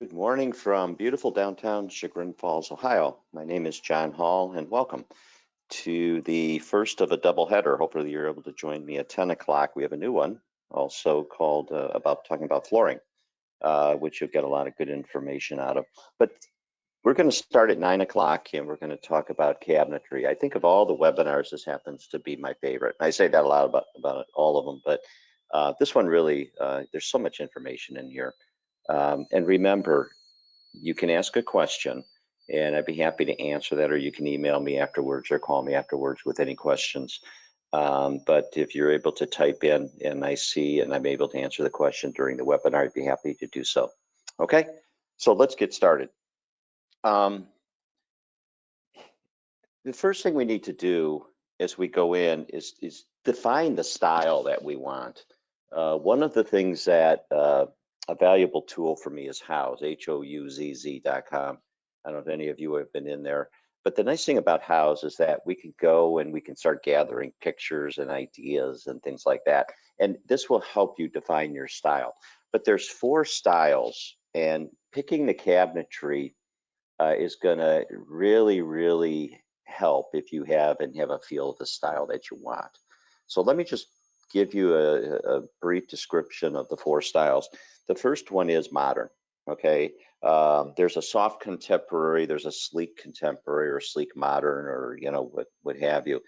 Good morning from beautiful downtown Chagrin Falls, Ohio. My name is John Hall, and welcome to the first of a double header. Hopefully you're able to join me at 10 o'clock. We have a new one also called talking about flooring, which you'll get a lot of good information out of. But we're going to start at 9 o'clock and we're going to talk about cabinetry. I think of all the webinars, this happens to be my favorite. I say that a lot about all of them, but this one really, there's so much information in here. And remember, you can ask a question and I'd be happy to answer that, or you can email me afterwards or call me afterwards with any questions. But if you're able to type in and I see and I'm able to answer the question during the webinar, I'd be happy to do so. Okay, so let's get started. The first thing we need to do as we go in is define the style that we want. One of the things that a valuable tool for me is Houzz, HOUZZ.com. I don't know if any of you have been in there, but the nice thing about Houzz is that we can go and we can start gathering pictures and ideas and things like that. And this will help you define your style. But there's 4 styles, and picking the cabinetry is gonna really help if you have a feel of the style that you want. So let me just give you a brief description of the 4 styles. The first one is modern, okay? There's a soft contemporary, there's a sleek contemporary or sleek modern, or what have you.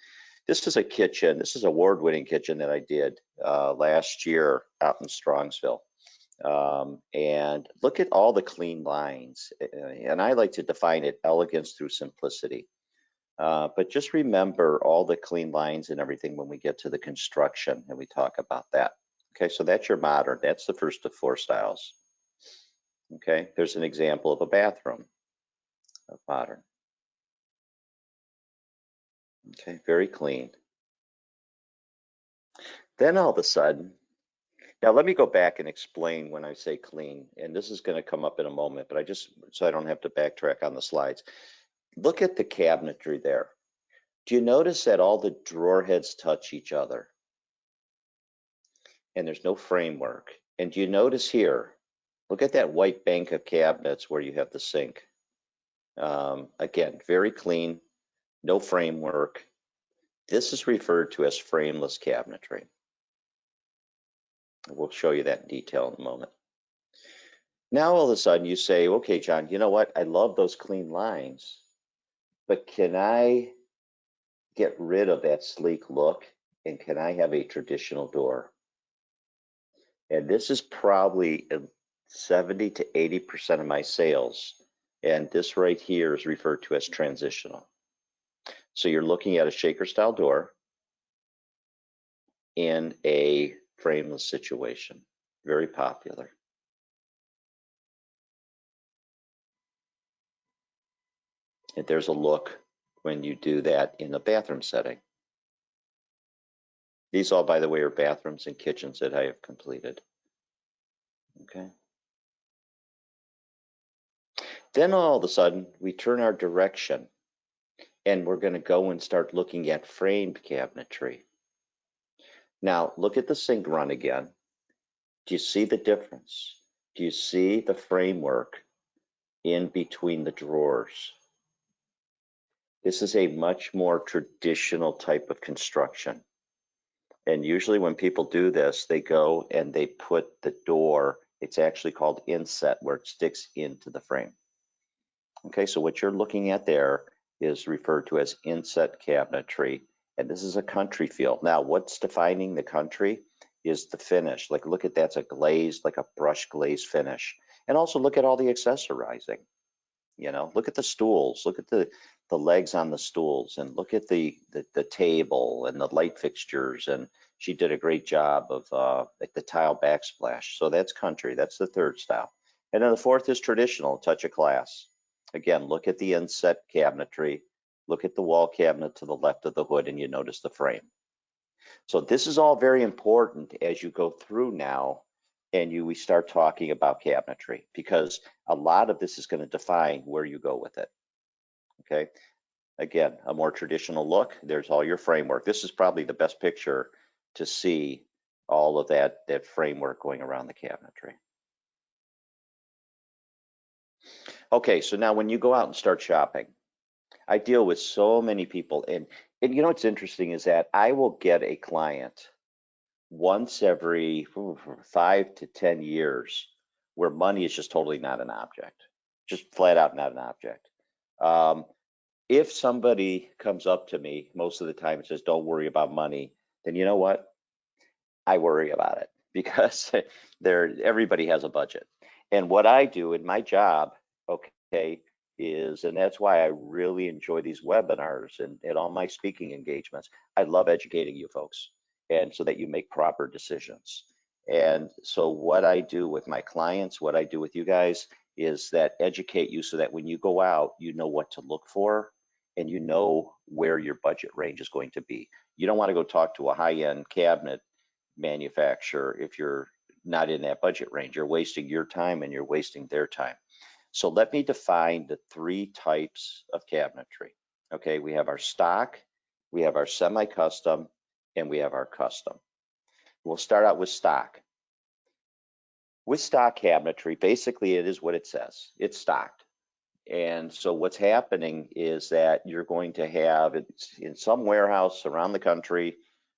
This is a kitchen, this is an award-winning kitchen that I did last year out in Strongsville. And look at all the clean lines. And I like to define it elegance through simplicity. But just remember all the clean lines and everything when we get to the construction and we talk about that. Okay, so that's your modern. That's the first of 4 styles. Okay, there's an example of a bathroom of modern. Okay, very clean. Then all of a sudden, now let me go back and explain when I say clean, and this is going to come up in a moment, but so I don't have to backtrack on the slides. Look at the cabinetry there. Do you notice that all the drawer heads touch each other? And there's no framework. And do you notice here, look at that white bank of cabinets where you have the sink. Again, very clean, no framework. This is referred to as frameless cabinetry. We'll show you that in detail in a moment. Now all of a sudden you say, okay, John, you know what? I love those clean lines, but can I get rid of that sleek look and can I have a traditional door? And this is probably 70 to 80% of my sales. And this right here is referred to as transitional. So you're looking at a shaker style door in a frameless situation. Very popular. And there's a look when you do that in a bathroom setting. These all, by the way, are bathrooms and kitchens that I have completed. Okay. Then all of a sudden, we turn our direction and we're going to go and start looking at framed cabinetry. Now, look at the sink run again. Do you see the difference? Do you see the framework in between the drawers? This is a much more traditional type of construction. And usually when people do this, they go and they put the door, it's actually called inset, where it sticks into the frame. Okay, so what you're looking at there is referred to as inset cabinetry, and this is a country feel. Now, what's defining the country is the finish. Like, look at that, it's a glazed, like a brush glaze finish. And also look at all the accessorizing. Look at the stools, look at the legs on the stools, and look at the table and the light fixtures. And she did a great job of like the tile backsplash. So that's country, that's the 3rd style. And then the 4th is traditional, touch of class. Again, look at the inset cabinetry, look at the wall cabinet to the left of the hood, and you notice the frame. So this is all very important as you go through now and we start talking about cabinetry, because a lot of this is going to define where you go with it. Okay, again, a more traditional look, there's all your framework. This is probably the best picture to see all of that framework going around the cabinetry. Okay, so now when you go out and start shopping, I deal with so many people, and you know what's interesting is that I will get a client once every 5 to 10 years where money is just totally not an object, just flat out not an object. Um, if somebody comes up to me most of the time and says, "Don't worry about money," then you know what? I worry about it because everybody has a budget. And what I do in my job, okay, is, and that's why I really enjoy these webinars and all my speaking engagements. I love educating you folks, and so that you make proper decisions. And so what I do with my clients, what I do with you guys is that educate you so that when you go out, you know what to look for and you know where your budget range is going to be. You don't want to go talk to a high-end cabinet manufacturer if you're not in that budget range. You're wasting your time and you're wasting their time. So let me define the three types of cabinetry. Okay, we have our stock, we have our semi-custom, and we have our custom. We'll start out with stock. With stock cabinetry, basically it is what it says. It's stocked. And so what's happening is that you're going to have it in some warehouse around the country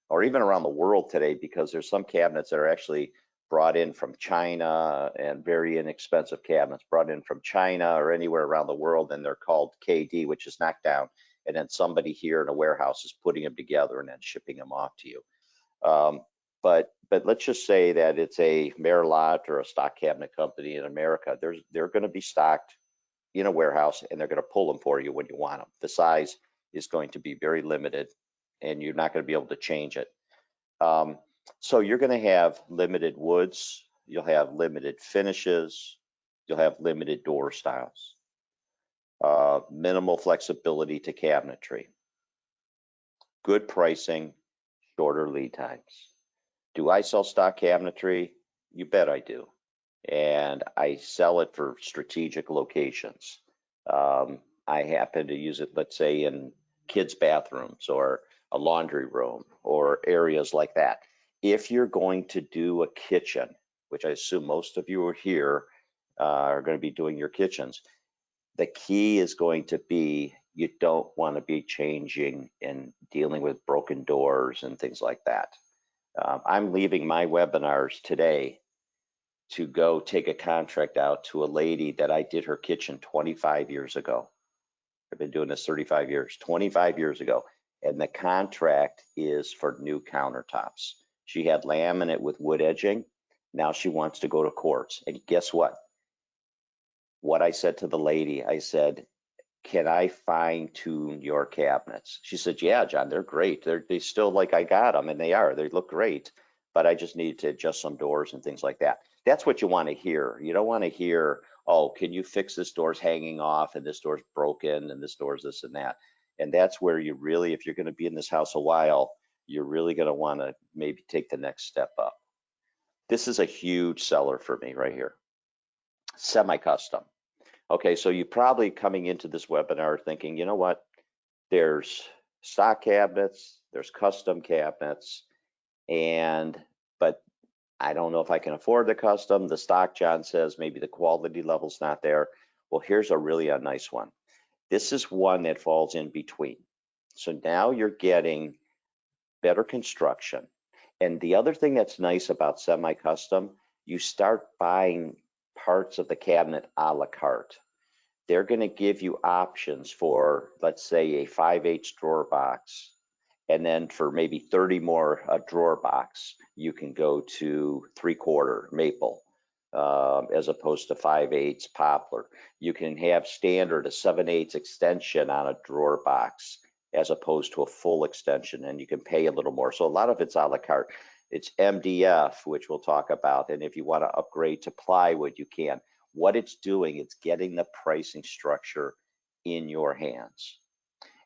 or even around the world today, because there's some cabinets that are actually brought in from China, and very inexpensive cabinets brought in from China or anywhere around the world, and they're called KD, which is knockdown. And then somebody here in a warehouse is putting them together and then shipping them off to you. Um, but let's just say that it's a Merillat or a stock cabinet company in America. They're going to be stocked in a warehouse, and they're going to pull them for you when you want them. The size is going to be very limited, and you're not going to be able to change it. Um, so you're going to have limited woods, you'll have limited finishes, you'll have limited door styles, minimal flexibility to cabinetry, good pricing, shorter lead times. Do I sell stock cabinetry? You bet I do. And I sell it for strategic locations. I happen to use it, let's say, in kids' bathrooms or a laundry room or areas like that. If you're going to do a kitchen, which I assume most of you are here are going to be doing your kitchens, the key is going to be you don't want to be changing and dealing with broken doors and things like that. I'm leaving my webinars today to go take a contract out to a lady that I did her kitchen 25 years ago. I've been doing this 35 years, 25 years ago. And the contract is for new countertops. She had laminate with wood edging. Now she wants to go to quartz. And guess what? What I said to the lady, I said, can I fine tune your cabinets? She said, yeah, John, they're great. They still like I got them, and they look great, but I just need to adjust some doors and things like that. That's what you want to hear. You don't want to hear, oh, can you fix this door's hanging off and this door's broken and this door's this and that. And that's where you really, if you're going to be in this house a while, you're really going to want to maybe take the next step up. This is a huge seller for me right here. Semi-custom. Okay, so you're probably coming into this webinar thinking, you know what? There's stock cabinets, there's custom cabinets, but I don't know if I can afford the custom. The stock, John says, maybe the quality level's not there. Well, here's a nice one. This is one that falls in between. So now you're getting better construction. And the other thing that's nice about semi-custom, you start buying parts of the cabinet a la carte. They're going to give you options for, let's say, a 5/8 drawer box. And then for maybe 30 more a drawer box, you can go to 3/4 maple as opposed to 5/8 poplar. You can have standard a 7/8 extension on a drawer box as opposed to a full extension, and you can pay a little more. So a lot of it's a la carte. It's MDF, which we'll talk about. And if you want to upgrade to plywood, you can. What it's doing, it's getting the pricing structure in your hands.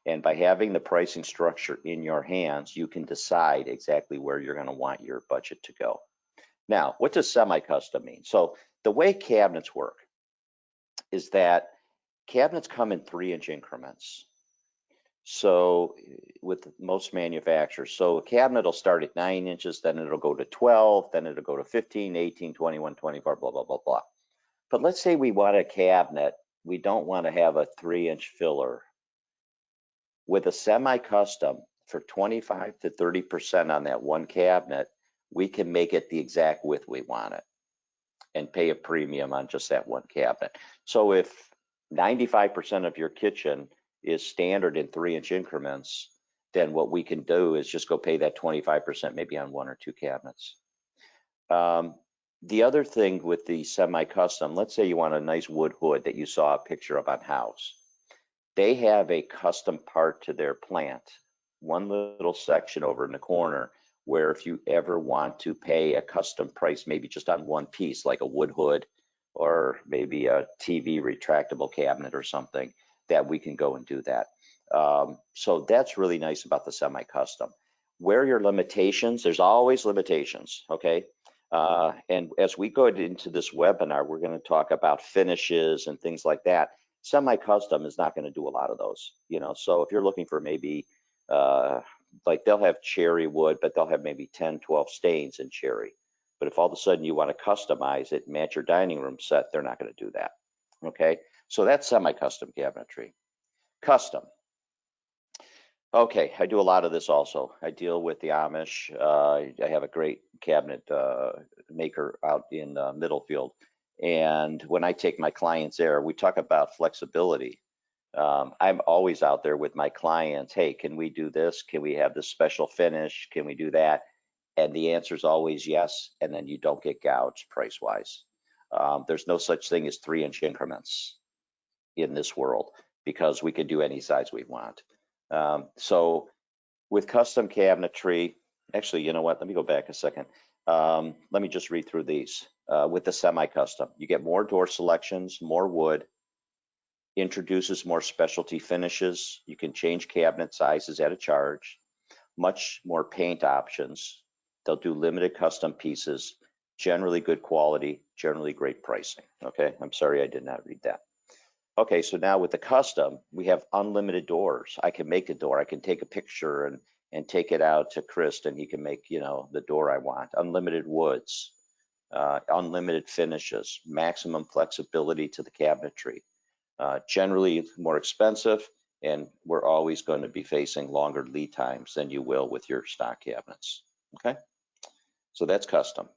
And by having the pricing structure in your hands, you can decide exactly where you're going to want your budget to go. Now, what does semi-custom mean? So the way cabinets work is that cabinets come in 3-inch increments. So with most manufacturers, so a cabinet will start at 9 inches, then it'll go to 12, then it'll go to 15, 18, 21, 24, blah, blah, blah, blah. But let's say we want a cabinet we don't want to have a 3-inch filler. With a semi-custom, for 25 to 30% on that one cabinet, we can make it the exact width we want it and pay a premium on just that one cabinet. So if 95% of your kitchen is standard in 3-inch increments, then what we can do is just go pay that 25% maybe on 1 or 2 cabinets. The other thing with the semi-custom, let's say you want a nice wood hood that you saw a picture of on House. They have a custom part to their plant, one little section over in the corner, where if you ever want to pay a custom price, maybe just on one piece, like a wood hood or maybe a TV retractable cabinet or something, that we can go and do that. So that's really nice about the semi-custom. Where your limitations, there's always limitations, okay? And as we go into this webinar, we're going to talk about finishes and things like that. Semi-custom is not going to do a lot of those, you know. So if you're looking for maybe, like they'll have cherry wood, but they'll have maybe 10, 12 stains in cherry. But if all of a sudden you want to customize it, match your dining room set, they're not going to do that, okay? So that's semi-custom cabinetry. Custom. Okay, I do a lot of this also. I deal with the Amish. I have a great cabinet maker out in Middlefield. And when I take my clients there, we talk about flexibility. I'm always out there with my clients. Hey, can we do this? Can we have this special finish? Can we do that? And the answer is always yes. And then you don't get gouged price-wise. There's no such thing as 3-inch increments in this world because we can do any size we want. So with custom cabinetry, actually, you know what? Let me go back a second. Let me just read through these. With the semi-custom, you get more door selections, more wood, introduces more specialty finishes. You can change cabinet sizes at a charge, much more paint options. They'll do limited custom pieces, generally good quality, generally great pricing. Okay, I'm sorry I did not read that. Okay, so now with the custom, we have unlimited doors. I can make a door. I can take a picture and take it out to Chris, and he can make, you know, the door I want. Unlimited woods, unlimited finishes, maximum flexibility to the cabinetry. Generally more expensive, and we're always going to be facing longer lead times than you will with your stock cabinets. Okay, so that's custom.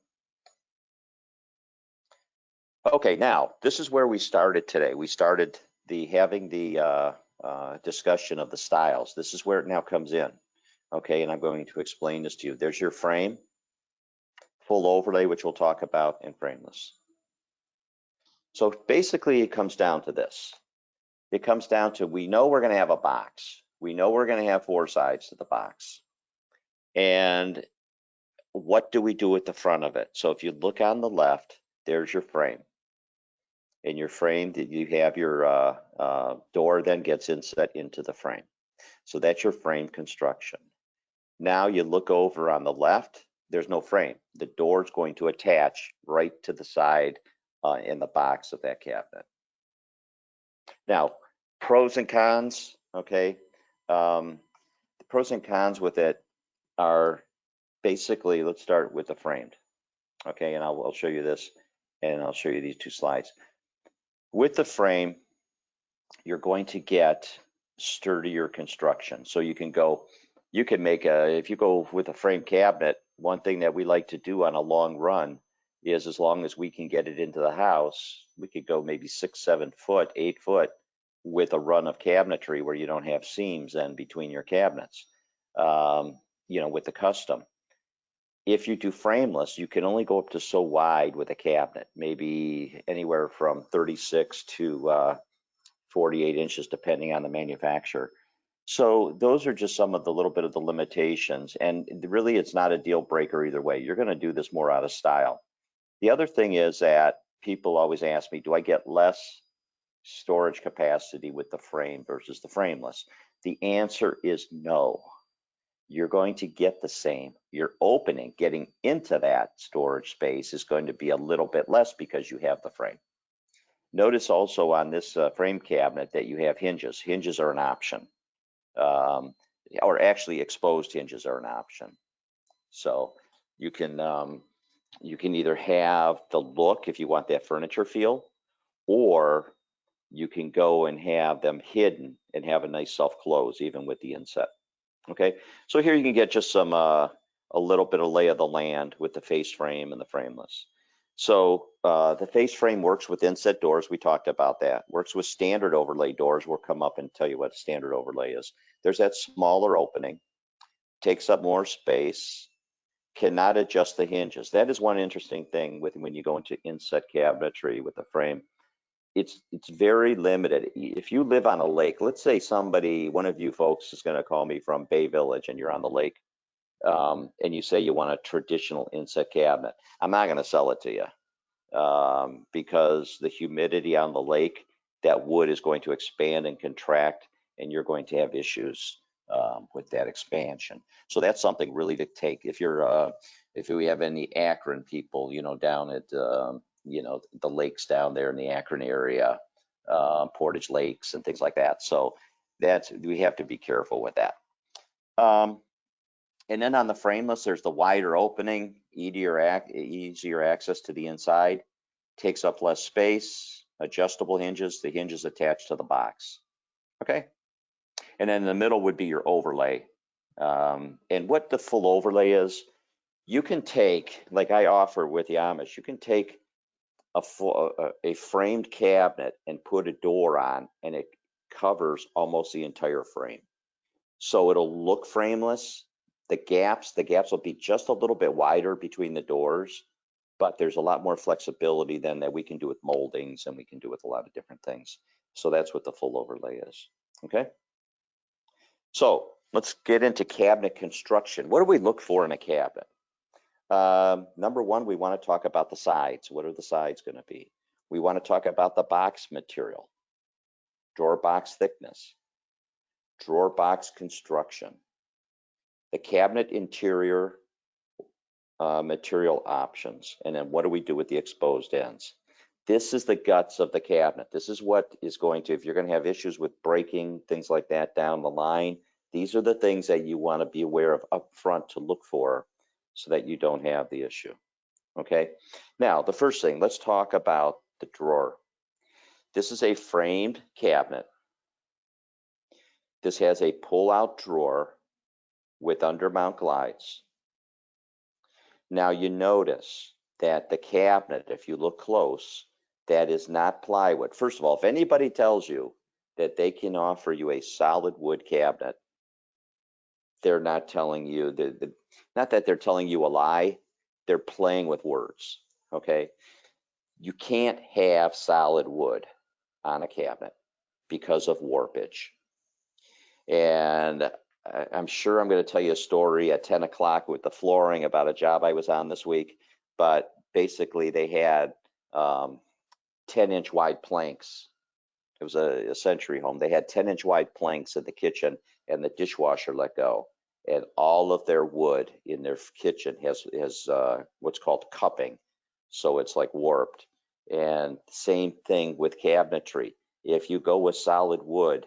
Okay, now this is where we started today. We started having the discussion of the styles. This is where it now comes in. Okay, and I'm going to explain this to you. There's your frame, full overlay, which we'll talk about, and frameless. So basically it comes down to this. It comes down to, we know we're going to have a box. We know we're going to have 4 sides to the box. And what do we do at the front of it? So if you look on the left, there's your frame. In your frame, you have your door then gets inset into the frame. So that's your frame construction. Now you look over on the left, there's no frame. The door is going to attach right to the side in the box of that cabinet. Now, pros and cons, okay? The pros and cons with it are basically, let's start with the framed, okay? And I'll show you this, and I'll show you these 2 slides. With the frame, you're going to get sturdier construction. So you can make if you go with a frame cabinet, one thing that we like to do on a long run is, as long as we can get it into the house, we could go maybe 6, 7 foot, 8 foot with a run of cabinetry where you don't have seams in between your cabinets, you know, with the custom. If you do frameless, you can only go up to so wide with a cabinet, maybe anywhere from 36 to 48 inches, depending on the manufacturer. So those are just some of the little bit of the limitations, and really it's not a deal breaker either way. You're going to do this more out of style. The other thing is that people always ask me, do I get less storage capacity with the frame versus the frameless? The answer is no. You're going to get the same. Your opening, getting into that storage space, is going to be a little bit less because you have the frame. Notice also on this frame cabinet that you have hinges. Hinges are an option, or actually exposed hinges are an option. So you can either have the look if you want that furniture feel, or you can go and have them hidden and have a nice self-close even with the inset. Okay, so here you can get just some a little bit of lay of the land with the face frame and the frameless. So the face frame works with inset doors. We talked about that. Works with standard overlay doors. We'll come up and tell you what a standard overlay is. There's that smaller opening, takes up more space, cannot adjust the hinges. That is one interesting thing with when you go into inset cabinetry with the frame. It's very limited. If you live on a lake, let's say one of you folks is going to call me from Bay Village and you're on the lake, and you say you want a traditional inset cabinet. I'm not going to sell it to you because the humidity on the lake, that wood is going to expand and contract, and you're going to have issues with that expansion. So that's something really to take. If we have any Akron people, down at the lakes down there in the Akron area, Portage Lakes and things like that. So we have to be careful with that. And then on the frameless, there's the wider opening, easier access to the inside, takes up less space, adjustable hinges, the hinges attached to the box. Okay. And then in the middle would be your overlay. And what the full overlay is, you can take, like I offer with the Amish, you can take a framed cabinet and put a door on, and it covers almost the entire frame. So it'll look frameless. The gaps will be just a little bit wider between the doors, but there's a lot more flexibility than that we can do with moldings and we can do with a lot of different things. So that's what the full overlay is. Okay. So let's get into cabinet construction. What do we look for in a cabinet? Number one, we want to talk about the sides. What are the sides going to be? We want to talk about the box material, drawer box thickness, drawer box construction, the cabinet interior material options, and then what do we do with the exposed ends? This is the guts of the cabinet. This is what is going to, if you're going to have issues with breaking, things like that down the line, these are the things that you want to be aware of up front to look for so that you don't have the issue. Okay, now the first thing, let's talk about the drawer. This is a framed cabinet. This has a pull-out drawer with undermount glides. Now you notice that the cabinet, if you look close, that is not plywood. First of all, if anybody tells you that they can offer you a solid wood cabinet, they're not telling you, not that they're telling you a lie, they're playing with words, okay? You can't have solid wood on a cabinet because of warpage. And I'm sure I'm going to tell you a story at 10 o'clock with the flooring about a job I was on this week, but basically they had 10-inch wide planks. It was a century home. They had 10-inch wide planks in the kitchen, and the dishwasher let go. And all of their wood in their kitchen has what's called cupping. So it's like warped. And same thing with cabinetry. If you go with solid wood,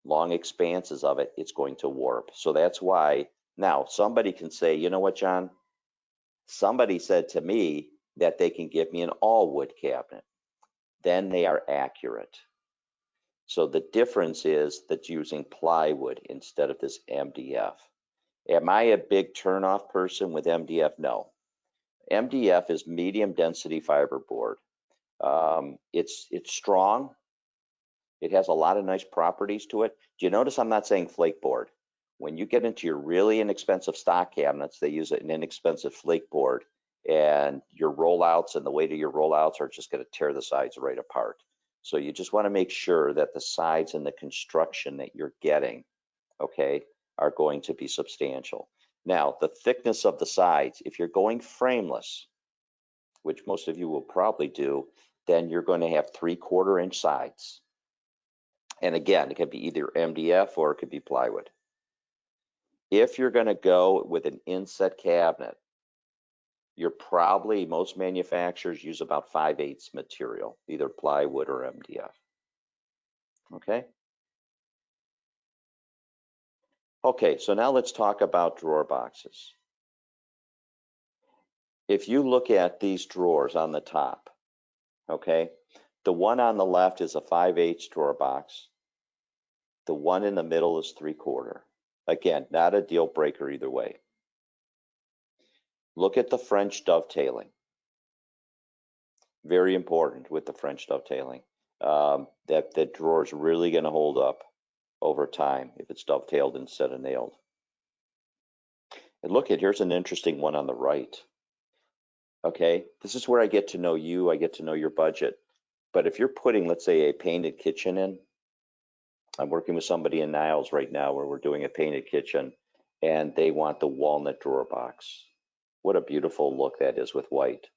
long expanses of it, it's going to warp. So that's why now somebody can say, you know what, John? Somebody said to me that they can give me an all wood cabinet. Then they are accurate. So the difference is that using plywood instead of this MDF. Am I a big turnoff person with MDF? No. MDF is medium density fiberboard. It's strong. It has a lot of nice properties to it. Do you notice I'm not saying flake board? When you get into your really inexpensive stock cabinets, they use an inexpensive flake board, and your rollouts and the weight of your rollouts are just going to tear the sides right apart. So you just want to make sure that the sides and the construction that you're getting, okay, are going to be substantial. Now, the thickness of the sides, if you're going frameless, which most of you will probably do, then you're going to have 3/4 inch sides. And again, it could be either MDF or it could be plywood. If you're going to go with an inset cabinet, most manufacturers use about 5/8 material, either plywood or MDF. Okay. Okay, so now let's talk about drawer boxes. If you look at these drawers on the top, okay, The one on the left is a 5/8 drawer box. The one in the middle is 3/4. Again, not a deal breaker either way. Look at the French dovetailing. Very important with the French dovetailing. That drawer is really going to hold up over time if it's dovetailed instead of nailed. And look at, here's an interesting one on the right. Okay, this is where I get to know you, I get to know your budget. But if you're putting, let's say, a painted kitchen in, I'm working with somebody in Niles right now where we're doing a painted kitchen and they want the walnut drawer box. What a beautiful look that is with white.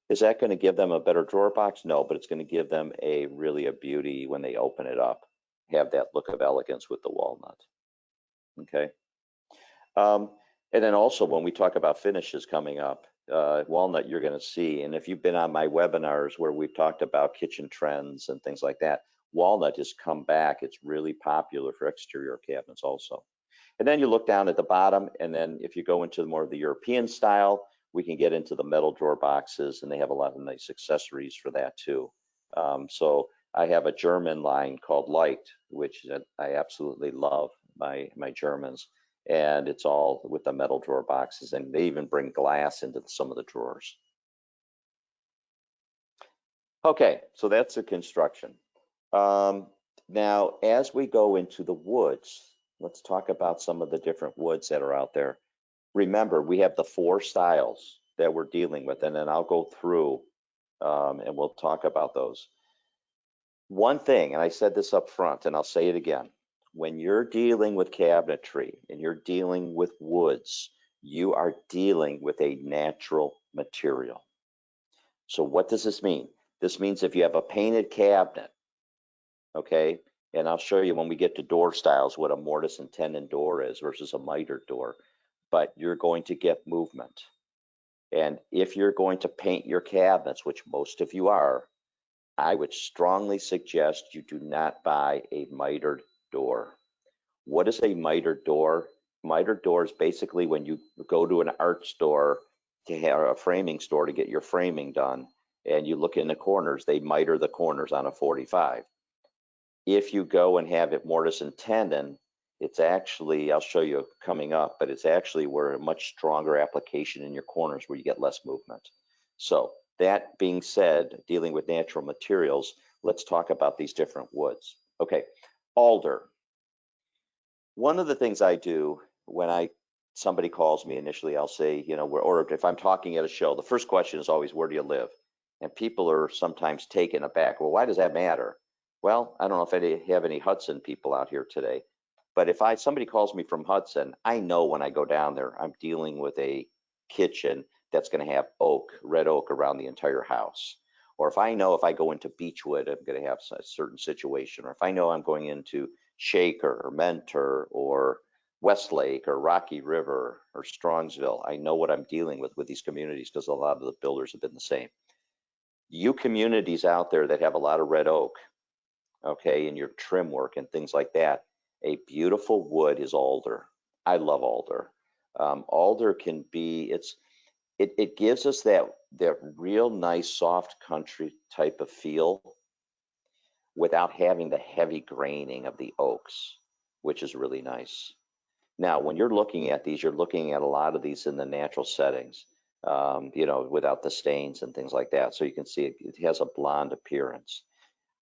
Is that going to give them a better drawer box? No, but it's going to give them a beauty when they open it up, have that look of elegance with the walnut. Okay. And then also when we talk about finishes coming up, walnut you're going to see, and if you've been on my webinars where we've talked about kitchen trends and things like that, walnut has come back. It's really popular for exterior cabinets also. And then you look down at the bottom, and then if you go into more of the European style, we can get into the metal drawer boxes, and they have a lot of nice accessories for that too. So I have a German line called Light, which I absolutely love, my Germans, and it's all with the metal drawer boxes, and they even bring glass into some of the drawers. Okay, so that's the construction. Now, as we go into the woods, let's talk about some of the different woods that are out there. Remember, we have the 4 styles that we're dealing with, and then I'll go through and we'll talk about those. One thing, and I said this up front, and I'll say it again, when you're dealing with cabinetry and you're dealing with woods, you are dealing with a natural material. So what does this mean? This means if you have a painted cabinet, okay, and I'll show you when we get to door styles what a mortise and tenon door is versus a mitered door, but you're going to get movement. And if you're going to paint your cabinets, which most of you are, I would strongly suggest you do not buy a mitered door. What is a mitered door? Mitered door is basically when you go to an art store, to have a framing store to get your framing done, and you look in the corners, they miter the corners on a 45. If you go and have it mortise and tenon, it's actually, I'll show you coming up, but it's actually where a much stronger application in your corners where you get less movement. So that being said, dealing with natural materials, let's talk about these different woods. Okay, alder. One of the things I do when somebody calls me initially, I'll say, you know, or if I'm talking at a show, the first question is always, where do you live? And people are sometimes taken aback. Well, why does that matter? Well, I don't know if I have any Hudson people out here today, but if somebody calls me from Hudson, I know when I go down there, I'm dealing with a kitchen that's going to have red oak around the entire house. Or if I know if I go into Beechwood, I'm going to have a certain situation. Or if I know I'm going into Shaker or Mentor or Westlake or Rocky River or Strongsville, I know what I'm dealing with these communities because a lot of the builders have been the same. You communities out there that have a lot of red oak, okay, in your trim work and things like that, a beautiful wood is alder. I love alder. Alder can be, it gives us that real nice soft country type of feel without having the heavy graining of the oaks, which is really nice. Now, when you're looking at these, you're looking at a lot of these in the natural settings, you know, without the stains and things like that. So you can see it has a blonde appearance.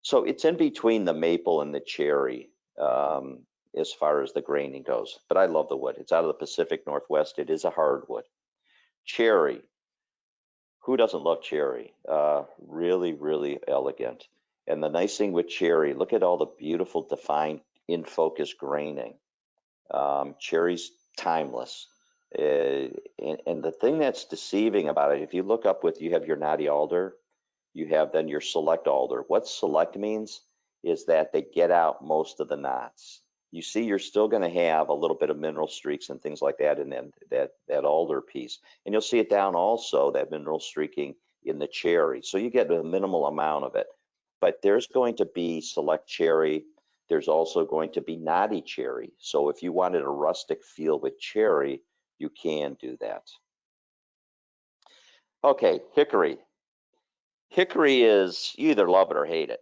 So it's in between the maple and the cherry as far as the graining goes. But I love the wood. It's out of the Pacific Northwest. It is a hardwood. Cherry. Who doesn't love cherry? Really, really elegant. And the nice thing with cherry, look at all the beautiful defined in focus graining. Cherry's timeless. And the thing that's deceiving about it, if you look up you have your knotty alder, you have then your select alder. What select means is that they get out most of the knots. You see, you're still going to have a little bit of mineral streaks and things like that in that alder piece. And you'll see it down also, that mineral streaking in the cherry. So you get a minimal amount of it. But there's going to be select cherry. There's also going to be knotty cherry. So if you wanted a rustic feel with cherry, you can do that. Okay, hickory. Hickory is, you either love it or hate it.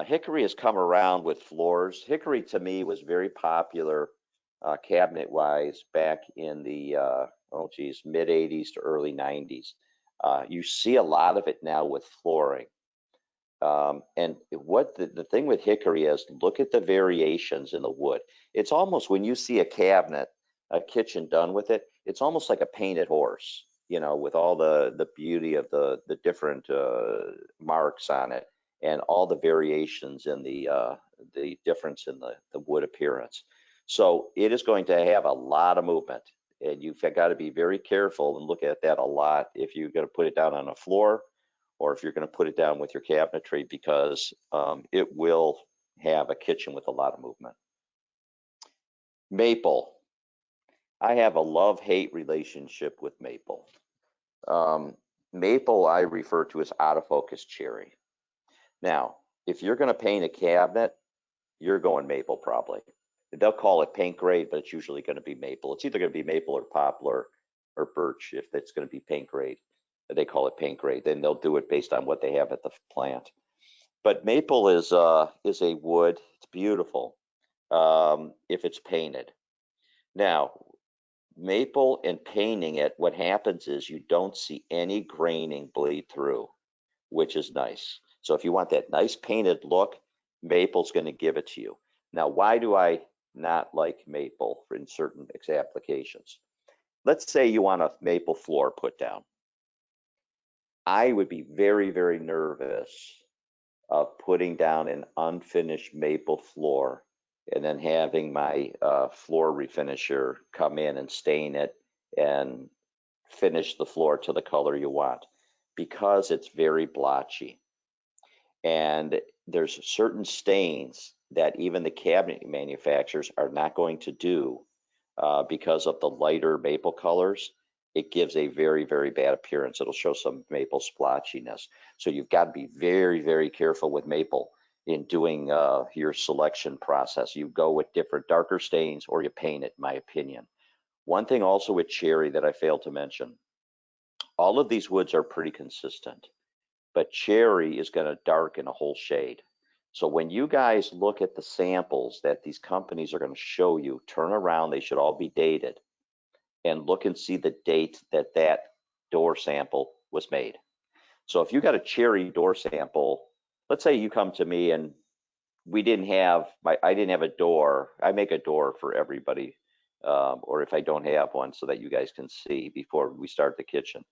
Hickory has come around with floors. Hickory to me was very popular cabinet wise back in the oh geez, mid 80s to early 90s. You see a lot of it now with flooring. And what the thing with hickory is, look at the variations in the wood. It's almost when you see a cabinet, a kitchen done with it, it's almost like a painted horse, you know, with all the beauty of the different marks on it and all the variations in the difference in the wood appearance. So it is going to have a lot of movement, and you've got to be very careful and look at that a lot if you're going to put it down on a floor or if you're going to put it down with your cabinetry, because it will have a kitchen with a lot of movement. Maple. I have a love-hate relationship with maple. Um, Maple I refer to as out of focus cherry. Now, if you're going to paint a cabinet, you're going maple probably. They'll call it paint grade, but it's usually going to be maple. It's either going to be maple or poplar or birch if it's going to be paint grade. They call it paint grade. Then they'll do it based on what they have at the plant. But maple is a wood. It's beautiful if it's painted. Now, maple and painting it, what happens is you don't see any graining bleed through, which is nice. So if you want that nice painted look, maple's going to give it to you. Now, why do I not like maple in certain applications? Let's say you want a maple floor put down. I would be very, very nervous of putting down an unfinished maple floor and then having my floor refinisher come in and stain it and finish the floor to the color you want, because it's very blotchy. And there's certain stains that even the cabinet manufacturers are not going to do because of the lighter maple colors. It gives a very, very bad appearance. It'll show some maple splotchiness. So you've got to be very, very careful with maple in doing your selection process. You go with different darker stains or you paint it, in my opinion. One thing also with cherry that I failed to mention, all of these woods are pretty consistent, but cherry is going to darken a whole shade. So when you guys look at the samples that these companies are going to show you, turn around, they should all be dated, and look and see the date that that door sample was made. So if you got a cherry door sample, let's say you come to me and I didn't have a door. I make a door for everybody, or if I don't have one, so that you guys can see before we start the kitchen.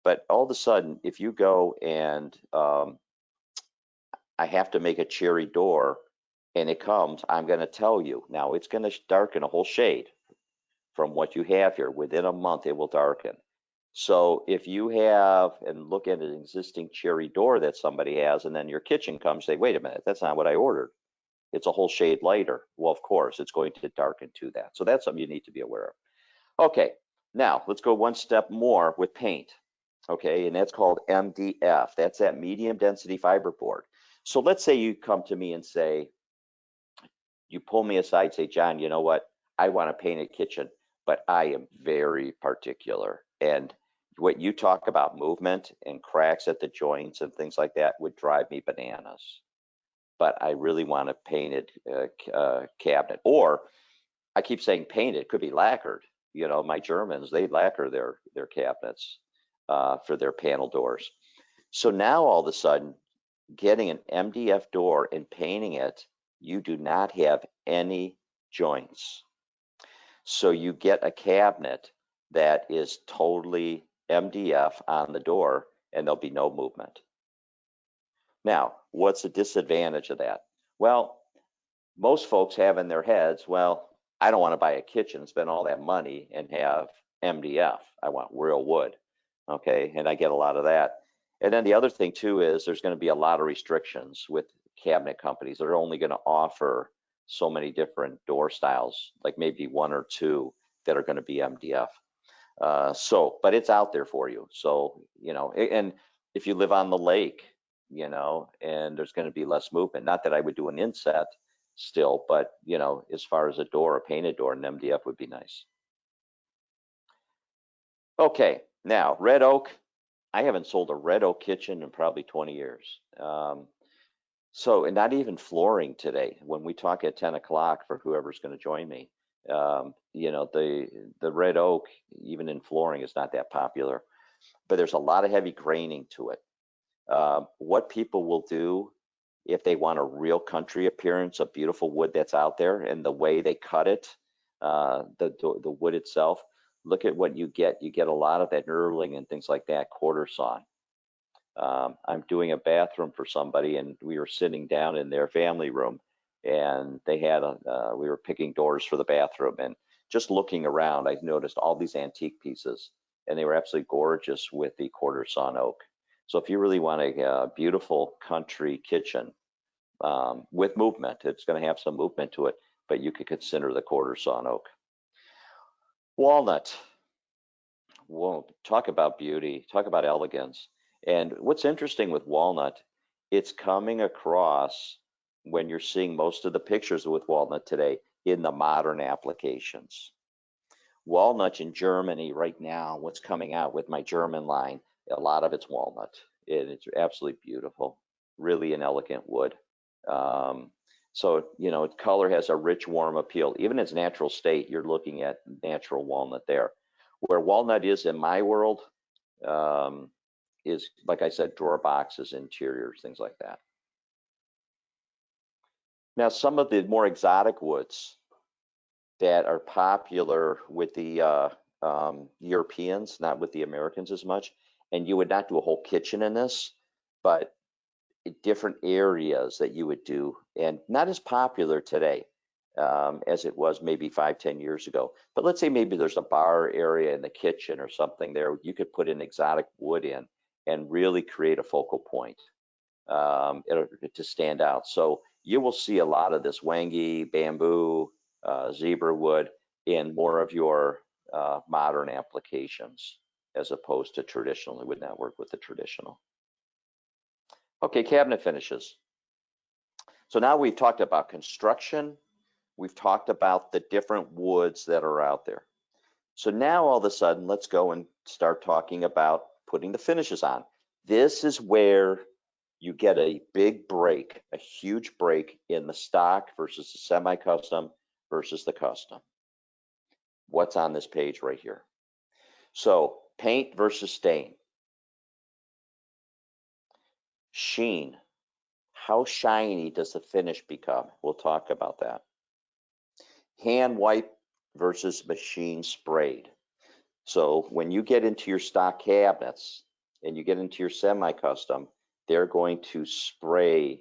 But all of a sudden, if you go and I have to make a cherry door and it comes, I'm going to tell you. Now it's going to darken a whole shade from what you have here. Within a month, it will darken. So if you have and look at an existing cherry door that somebody has, and then your kitchen comes, say, wait a minute, that's not what I ordered. It's a whole shade lighter. Well, of course, it's going to darken to that. So that's something you need to be aware of. Okay, now let's go one step more with paint. Okay, and that's called MDF. That's that medium density fiberboard. So let's say you come to me and say, you pull me aside, say, John, you know what? I want to paint a kitchen, but I am very particular. And what you talk about movement and cracks at the joints and things like that would drive me bananas. But I really want a painted cabinet. Or I keep saying painted, it could be lacquered. You know, my Germans, they lacquer their cabinets for their panel doors. So now all of a sudden, getting an MDF door and painting it, you do not have any joints. So you get a cabinet that is totally MDF on the door and there'll be no movement. Now, what's the disadvantage of that? Well, most folks have in their heads, well, I don't want to buy a kitchen and spend all that money and have MDF. I want real wood. Okay, and I get a lot of that. And then the other thing too is there's going to be a lot of restrictions with cabinet companies. They're only going to offer so many different door styles, like maybe one or two that are going to be MDF. But it's out there for you. So, and if you live on the lake, and there's going to be less movement. Not that I would do an inset still, but as far as a door, a painted door, an MDF would be nice. Okay, now red oak, I haven't sold a red oak kitchen in probably 20 years. So, and not even flooring today. When we talk at 10 o'clock for whoever's going to join me, you know, the red oak, even in flooring, is not that popular. But there's a lot of heavy graining to it. What people will do if they want a real country appearance, a beautiful wood that's out there, and the way they cut it, the wood itself, look at what you get. You get a lot of that knurling and things like that, quarter sawn. I'm doing a bathroom for somebody, and we were sitting down in their family room, and they had we were picking doors for the bathroom, and just looking around, I noticed all these antique pieces, and they were absolutely gorgeous with the quarter sawn oak. So if you really want a beautiful country kitchen with movement, it's going to have some movement to it, but you could consider the quarter sawn oak. Walnut. Well, talk about beauty, talk about elegance. And what's interesting with walnut, it's coming across when you're seeing most of the pictures with walnut today in the modern applications. Walnut in Germany right now, what's coming out with my German line, a lot of it's walnut. It's absolutely beautiful, really an elegant wood. So, you know, color has a rich, warm appeal. Even in its natural state, you're looking at natural walnut there. Where walnut is in my world is, like I said, drawer boxes, interiors, things like that. Now, some of the more exotic woods that are popular with the Europeans, not with the Americans as much, and you would not do a whole kitchen in this, but different areas that you would do, and not as popular today as it was maybe 5, 10 years ago. But let's say maybe there's a bar area in the kitchen or something there. You could put an exotic wood in and really create a focal point to stand out. So you will see a lot of this wangi, bamboo, zebra wood in more of your modern applications as opposed to traditional. It would not work with the traditional. Okay, cabinet finishes. So now we've talked about construction. We've talked about the different woods that are out there. So now all of a sudden, let's go and start talking about putting the finishes on. This is where you get a big break, a huge break in the stock versus the semi-custom versus the custom. What's on this page right here? So paint versus stain. Sheen. How shiny does the finish become? We'll talk about that. Hand wipe versus machine sprayed. So when you get into your stock cabinets and you get into your semi-custom, they're going to spray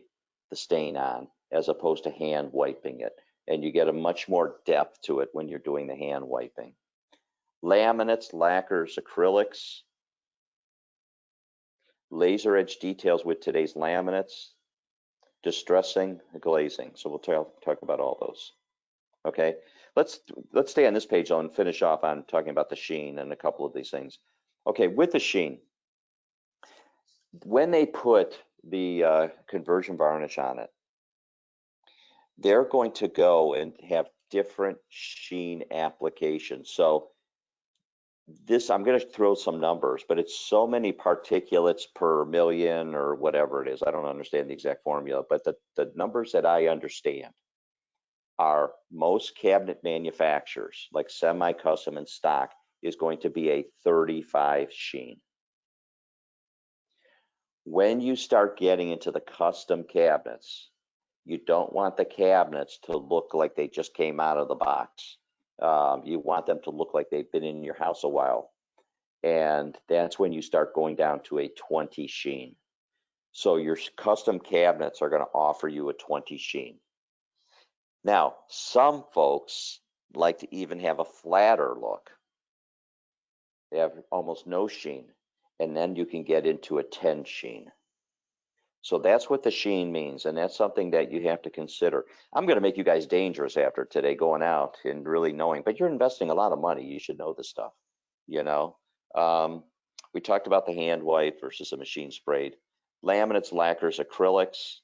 the stain on as opposed to hand wiping it. And you get a much more depth to it when you're doing the hand wiping. Laminates, lacquers, acrylics, laser edge details with today's laminates, distressing, glazing. So we'll talk about all those. Okay, let's stay on this page and finish off on talking about the sheen and a couple of these things. Okay, with the sheen, when they put the conversion varnish on it, they're going to go and have different sheen applications. So this, I'm going to throw some numbers, but it's so many particulates per million or whatever it is. I don't understand the exact formula, but the numbers that I understand are most cabinet manufacturers, like semi-custom and stock, is going to be a 35 sheen. When you start getting into the custom cabinets, you don't want the cabinets to look like they just came out of the box. You want them to look like they've been in your house a while. And that's when you start going down to a 20 sheen. So your custom cabinets are going to offer you a 20 sheen. Now, some folks like to even have a flatter look. They have almost no sheen, and then you can get into a 10 sheen. So that's what the sheen means, and that's something that you have to consider. I'm going to make you guys dangerous after today going out and really knowing, but you're investing a lot of money. You should know this stuff, you know. We talked about the hand wipe versus a machine sprayed. Laminates, lacquers, acrylics.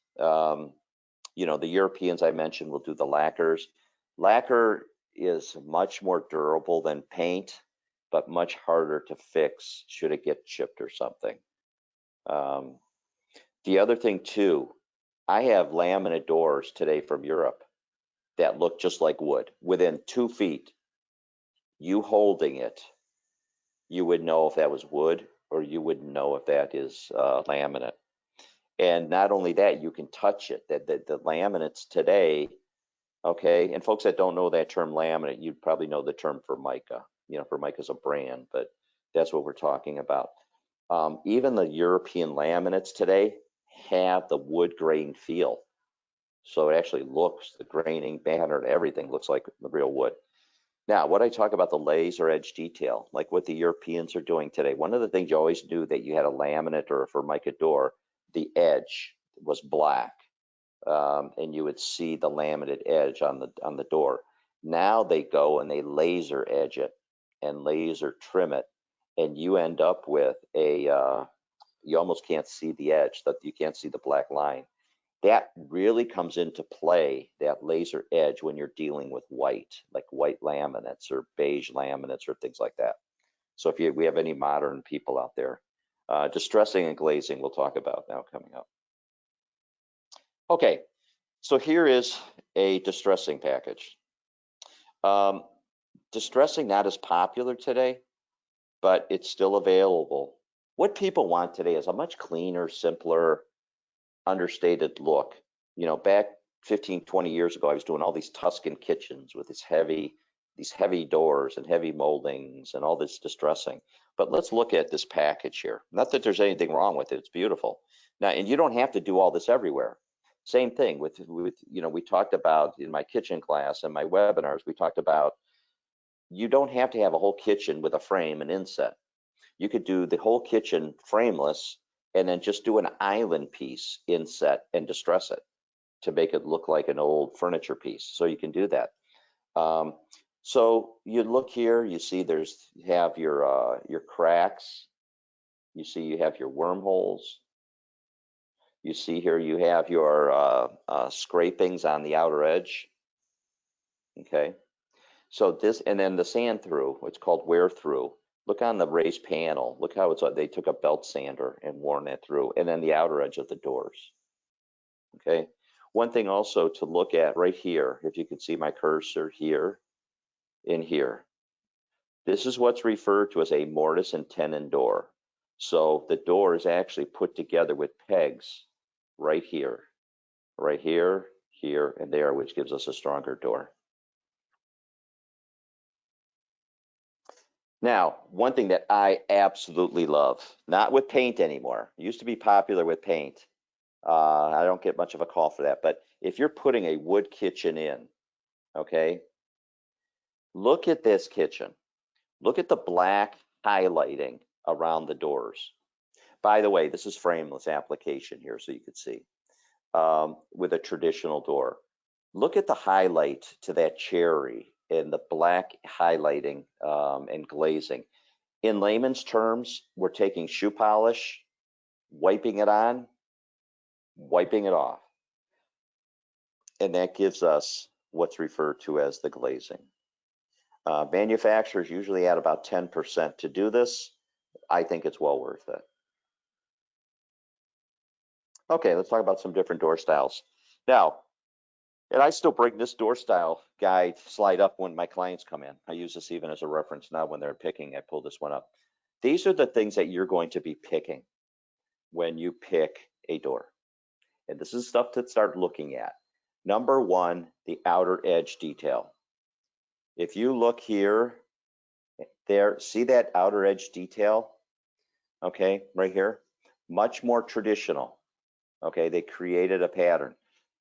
You know, the Europeans I mentioned will do the lacquers. Lacquer is much more durable than paint. but much harder to fix should it get chipped or something. The other thing too, I have laminate doors today from Europe that look just like wood. Within 2 feet, you holding it, you would know if that was wood or you wouldn't know if that is laminate. And not only that, you can touch it. The laminates today, okay, and folks that don't know that term laminate, you'd probably know the term Formica. Formica is a brand, but that's what we're talking about. Even the European laminates today have the wood grain feel. So it actually looks, the graining pattern, everything looks like the real wood. Now, what I talk about the laser edge detail, like what the Europeans are doing today, one of the things you always knew that you had a laminate or a Formica door, the edge was black, and you would see the laminate edge on the door. Now they go and they laser edge it and laser trim it, and you end up with you almost can't see the edge, that you can't see the black line. That really comes into play, that laser edge, when you're dealing with white, like white laminates or beige laminates or things like that. So if we have any modern people out there, distressing and glazing we'll talk about now coming up. Okay, so here is a distressing package. Distressing not as popular today, but it's still available. What people want today is a much cleaner, simpler, understated look. Back 15, 20 years ago, I was doing all these Tuscan kitchens with these heavy doors and heavy moldings and all this distressing. But let's look at this package here. Not that there's anything wrong with it, it's beautiful. Now, and you don't have to do all this everywhere. Same thing with we talked about in my kitchen class and my webinars, we talked about you don't have to have a whole kitchen with a frame and inset. You could do the whole kitchen frameless and then just do an island piece inset and distress it to make it look like an old furniture piece. So you can do that. So you look here, you see you have your cracks. You see you have your wormholes. You see here you have your scrapings on the outer edge. Okay. So this, and then the sand through, it's called wear through. Look on the raised panel. Look how they took a belt sander and worn it through, and then the outer edge of the doors. Okay. One thing also to look at right here, if you can see my cursor here, in here. This is what's referred to as a mortise and tenon door. So the door is actually put together with pegs right here, here, and there, which gives us a stronger door. Now, one thing that I absolutely love, not with paint anymore. It used to be popular with paint. I don't get much of a call for that, but if you're putting a wood kitchen in, okay, look at this kitchen. Look at the black highlighting around the doors. By the way, this is frameless application here, so you could see, with a traditional door. Look at the highlight to that cherry and the black highlighting and glazing. In layman's terms, we're taking shoe polish, wiping it on, wiping it off. And that gives us what's referred to as the glazing. Manufacturers usually add about 10% to do this. I think it's well worth it. Okay, let's talk about some different door styles. Now, and I still bring this door style guide slide up when my clients come in. I use this even as a reference now when they're picking. I pull this one up. These are the things that you're going to be picking when you pick a door. And this is stuff to start looking at. Number one, the outer edge detail. If you look here, there, see that outer edge detail? Okay, right here, much more traditional. Okay, they created a pattern.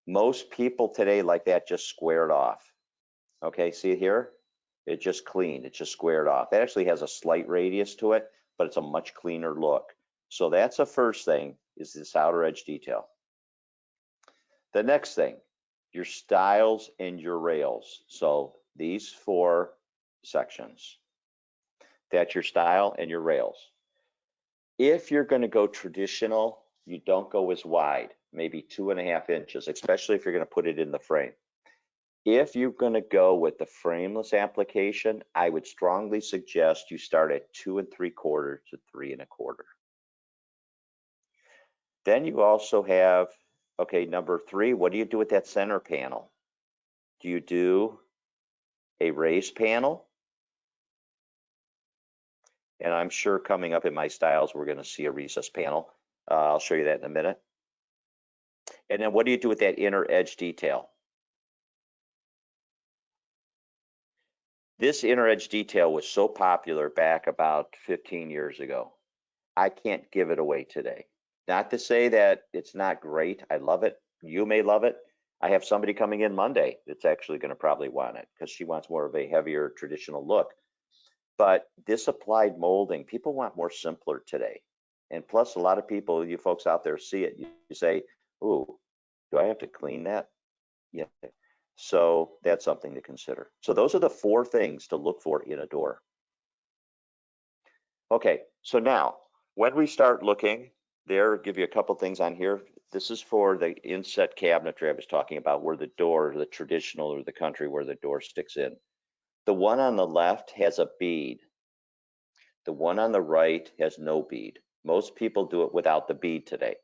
Most people today like that just squared off. Okay, see it here? It just clean, it just squared off. It actually has a slight radius to it, but it's a much cleaner look. So that's the first thing, is this outer edge detail. The next thing, your stiles and your rails. So these 4 sections, that's your stile and your rails. If you're going to go traditional, you don't go as wide, maybe 2.5 inches, especially if you're going to put it in the frame. If you're going to go with the frameless application, I would strongly suggest you start at 2 3/4 to 3 1/4. Then you also have, okay, number 3, what do you do with that center panel? Do you do a raised panel? And I'm sure coming up in my styles, we're going to see a recessed panel. I'll show you that in a minute. And then what do you do with that inner edge detail? This inner edge detail was so popular back about 15 years ago. I can't give it away today. Not to say that it's not great. I love it. You may love it. I have somebody coming in Monday that's actually going to probably want it because she wants more of a heavier traditional look. But this applied molding, people want more simpler today. And plus, a lot of people, you folks out there see it, you say, ooh, do I have to clean that? Yeah. So that's something to consider. So those are the 4 things to look for in a door. Okay, so now when we start looking, give you a couple things on here. This is for the inset cabinetry I was talking about, where the door, the traditional or the country, where the door sticks in. The one on the left has a bead. The one on the right has no bead. Most people do it without the bead today.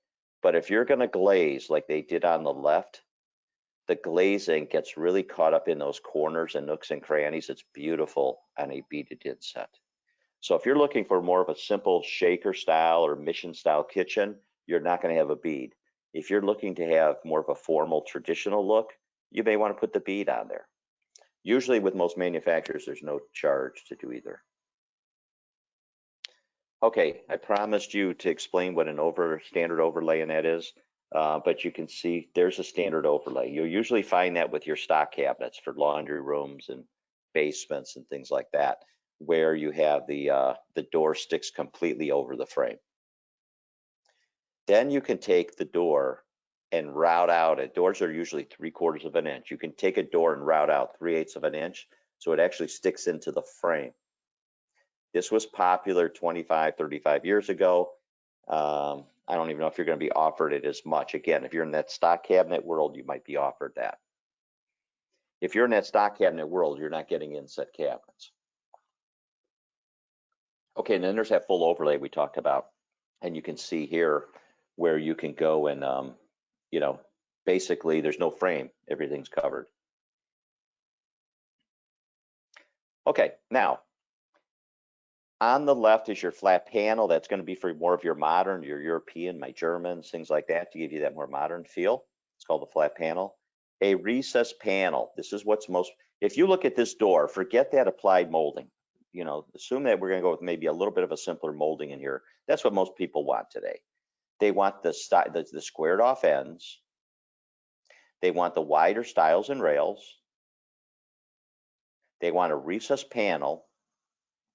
But if you're going to glaze like they did on the left, the glazing gets really caught up in those corners and nooks and crannies. It's beautiful on a beaded inset. So if you're looking for more of a simple shaker style or mission style kitchen, you're not going to have a bead. If you're looking to have more of a formal traditional look, you may want to put the bead on there. Usually with most manufacturers, there's no charge to do either. Okay, I promised you to explain what an standard overlay in that is, but you can see there's a standard overlay. You'll usually find that with your stock cabinets for laundry rooms and basements and things like that, where you have the door sticks completely over the frame. Then you can take the door and route out it. Doors are usually 3/4 of an inch. You can take a door and route out 3/8 of an inch, so it actually sticks into the frame. This was popular 25, 35 years ago. I don't even know if you're going to be offered it as much. Again, if you're in that stock cabinet world, you might be offered that. If you're in that stock cabinet world, you're not getting inset cabinets. Okay, and then there's that full overlay we talked about. And you can see here where you can go and, you know, basically there's no frame, everything's covered. Okay, now on the left is your flat panel. That's going to be for more of your modern, your European, my Germans, things like that, to give you that more modern feel. It's called a flat panel. A recessed panel. This is what's most, if you look at this door, forget that applied molding. You know, assume that we're going to go with maybe a little bit of a simpler molding in here. That's what most people want today. They want the squared off ends. They want the wider stiles and rails. They want a recessed panel,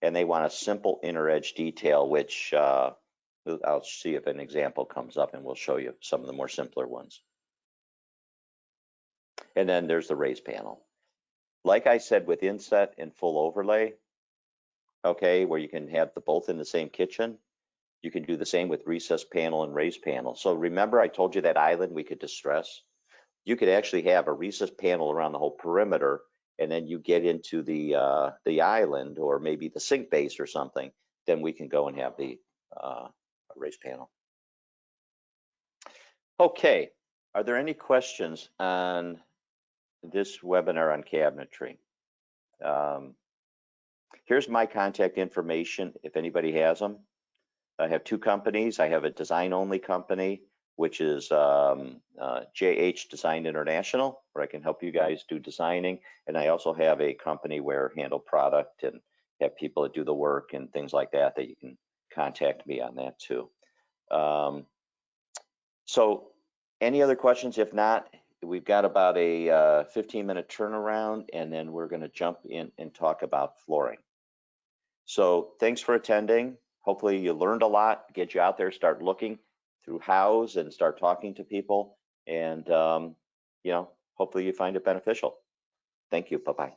and they want a simple inner edge detail, which I'll see if an example comes up and we'll show you some of the more simpler ones. And then there's the raised panel. Like I said, with inset and full overlay, okay, where you can have the both in the same kitchen, you can do the same with recessed panel and raised panel. So remember I told you that island we could distress? You could actually have a recessed panel around the whole perimeter, and then you get into the island or maybe the sink base or something, then we can go and have the raised panel. Okay, are there any questions on this webinar on cabinetry? Here's my contact information if anybody has them. I have 2 companies. I have a design-only company, which is JH Design International, where I can help you guys do designing. And I also have a company where I handle product and have people that do the work and things like that, that you can contact me on that too. So any other questions? If not, we've got about a 15-minute turnaround, and then we're going to jump in and talk about flooring. So thanks for attending. Hopefully you learned a lot, get you out there, start looking through hows and start talking to people, and you know, hopefully you find it beneficial. Thank you. Bye-bye.